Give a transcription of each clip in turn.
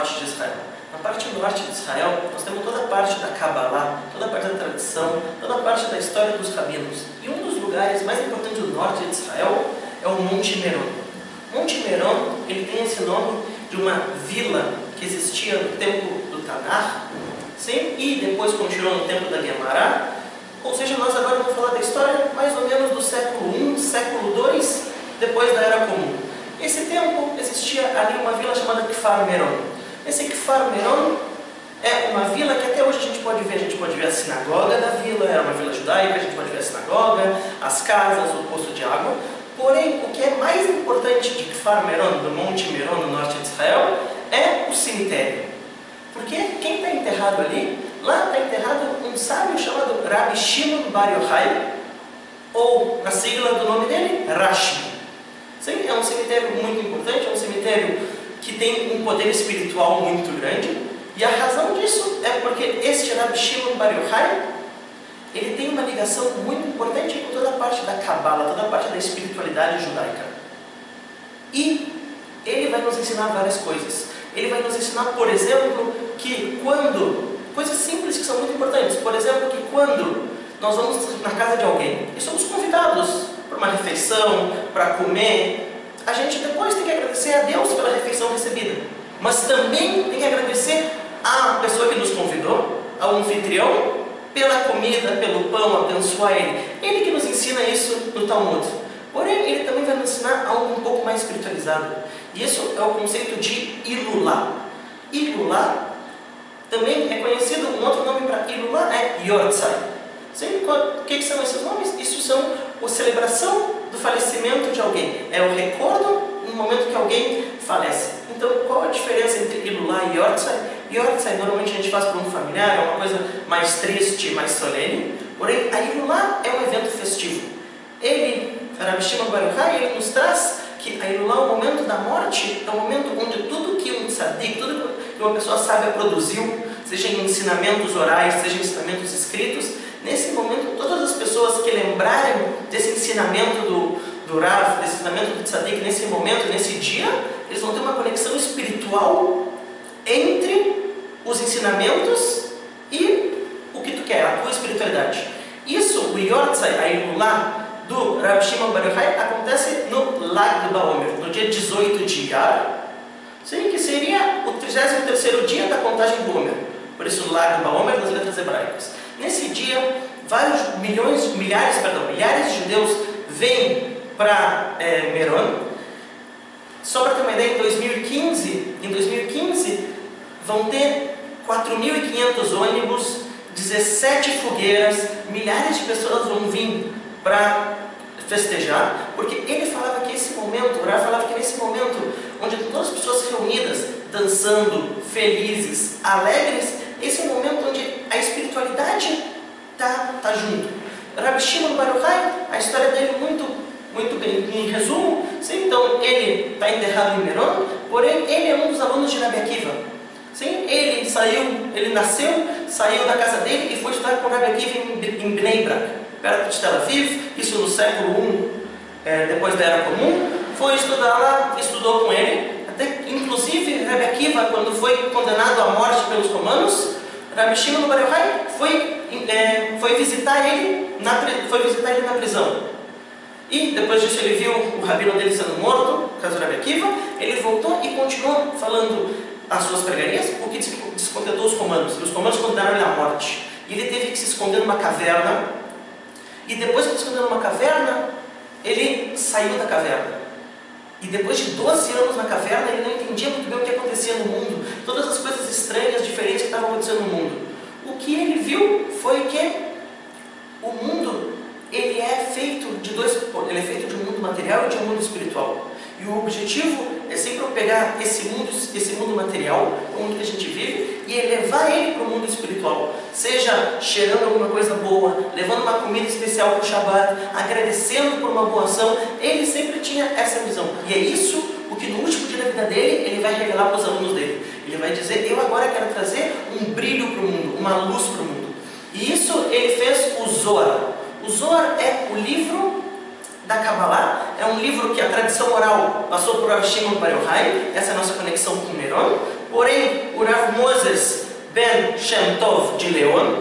norte de Israel. Na parte norte de Israel, nós temos toda a parte da Kabbalah, toda a parte da tradição, toda a parte da história dos rabinos. E um dos lugares mais importantes do norte de Israel é o Monte Meron. Monte Meron, ele tem esse nome de uma vila que existia no tempo do Tanar, sim? E depois continuou no tempo da Gemara. Ou seja, nós agora vamos falar da história mais ou menos do século I, século II, depois da Era Comum. Esse tempo existia ali uma vila chamada Kfar Meron. Esse Kfar Meron é uma vila que até hoje a gente pode ver a sinagoga da vila, era uma vila judaica, a gente pode ver a sinagoga, as casas, o poço de água. Porém, o que é mais importante de Kfar Meron, do Monte Meron, no norte de Israel, é o cemitério. Porque quem está enterrado ali, lá está enterrado um sábio chamado Rabbi Shimon Bar Yochai, ou na sigla do nome dele, Rashi. Sim, é um cemitério muito importante, é um cemitério que tem um poder espiritual muito grande, e a razão disso é porque este Rabbi Shimon Bar Yochai, ele tem uma ligação muito importante com toda a parte da Kabbalah, toda a parte da espiritualidade judaica. E ele vai nos ensinar várias coisas. Ele vai nos ensinar, por exemplo, que coisas simples que são muito importantes. Por exemplo, que quando nós vamos na casa de alguém e somos convidados para uma refeição, para comer, a gente depois tem que agradecer a Deus pela refeição recebida. Mas também tem que agradecer à pessoa que nos convidou, ao anfitrião, pela comida, pelo pão, abençoar ele. Ele que nos ensina isso no Talmud. Porém, ele também vai nos ensinar algo um pouco mais espiritualizado. E isso é o conceito de Ilulá. Ilulá também é conhecido, um outro nome para Ilulá é Yortzai. O que são esses nomes? Isso são a celebração do falecimento de alguém. É o recordo no momento que alguém falece. Então, qual a diferença entre Ilulá e Yortzai? Yortzai normalmente a gente faz para um familiar, é uma coisa mais triste, mais solene. Porém, a Ilulá é um evento festivo. Rabbi Shimon Bar Yochai, ele nos traz que a Ilulá, o momento da morte, é o momento onde tudo que um tzadik, tudo que uma pessoa sábia produziu, seja em ensinamentos orais, seja em ensinamentos escritos, nesse momento, todas as pessoas que lembrarem desse ensinamento do Rav, desse ensinamento do tzadik, nesse momento, nesse dia, eles vão ter uma conexão espiritual entre os ensinamentos e o que tu quer, a tua espiritualidade. Isso, o Yortzai, a Ilulá do Rabbi Shimon Bar Yochai, acontece no Lag BaOmer, no dia 18 de Iyar, que seria o 33º dia da contagem do Omer. Por isso, Lag BaOmer nas letras hebraicas. Nesse dia, milhares de judeus vêm para Meron. Só para ter uma ideia, em 2015 vão ter 4.500 ônibus, 17 fogueiras, milhares de pessoas vão vir para festejar, porque ele falava que esse momento, o Rav falava que nesse momento, onde todas as pessoas reunidas, dançando, felizes, alegres, esse é o momento onde a espiritualidade está junto. Rabbi Shimon Bar Yochai, a história dele muito bem, em resumo, então ele está enterrado em Meron, porém ele é um dos alunos de Rabbi Akiva. Ele nasceu, saiu da casa dele e foi estudar com Rabbi Akiva em Bnei Brak, perto de Tel Aviv, isso no século I, depois da Era Comum. Foi estudar lá, estudou com ele, até inclusive Rabbi Akiva, quando foi condenado à morte pelos romanos, Rabbi Shimon Bar Yochai foi visitar ele na prisão. E depois disso ele viu o rabino dele sendo morto, por causa do Rabbi Akiva, ele voltou e continuou falando as suas pregarias, o que descontentou os romanos. E os romanos condenaram ele à morte. E ele teve que se esconder numa caverna. E depois que ele se escondeu numa caverna, ele saiu da caverna. E depois de 12 anos na caverna, ele não entendia muito bem o que acontecia no mundo. Todas as coisas estranhas, diferentes que estavam acontecendo no mundo. O que ele viu foi que o mundo, ele é feito de um mundo material e de um mundo espiritual. E o objetivo é sempre pegar esse mundo material, o mundo que a gente vive, e elevar ele para o mundo espiritual. Seja cheirando alguma coisa boa, levando uma comida especial para o Shabbat, agradecendo por uma boa ação. Ele sempre tinha essa visão. E é isso o que no último dia da vida dele, ele vai revelar para os alunos dele. Ele vai dizer, eu agora quero trazer um brilho para o mundo, uma luz para o mundo. E isso ele fez o Zohar. O Zohar é o livro da Kabbalah, é um livro que a tradição oral passou por Rabbi Shimon Bar Yochai, essa é a nossa conexão com Meron, Porém, o Rav Moses Ben Shem Tov de Leon,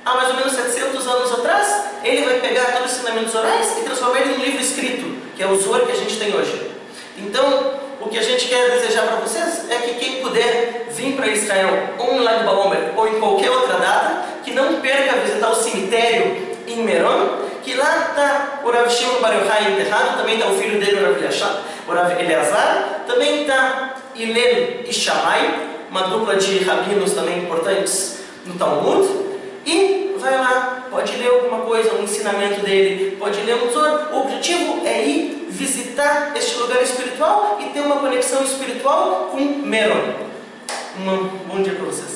há mais ou menos 700 anos atrás, ele vai pegar todos os ensinamentos orais e transformar ele num livro escrito, que é o Zohar que a gente tem hoje. Então, o que a gente quer desejar para vocês é que quem puder vir para Israel, ou no Lag BaOmer, ou em qualquer outra data, que não perca visitar o cemitério em Meron, que lá está o Rav Shimon Bar Yochai enterrado, também está o filho dele, o Rav Eleazar, também está Hillel e Shammai, uma dupla de rabinos também importantes no Talmud, e vai lá, pode ler alguma coisa, um ensinamento dele, pode ler um Zohar. O objetivo é ir visitar este lugar espiritual e ter uma conexão espiritual com Meron. Um bom dia para vocês.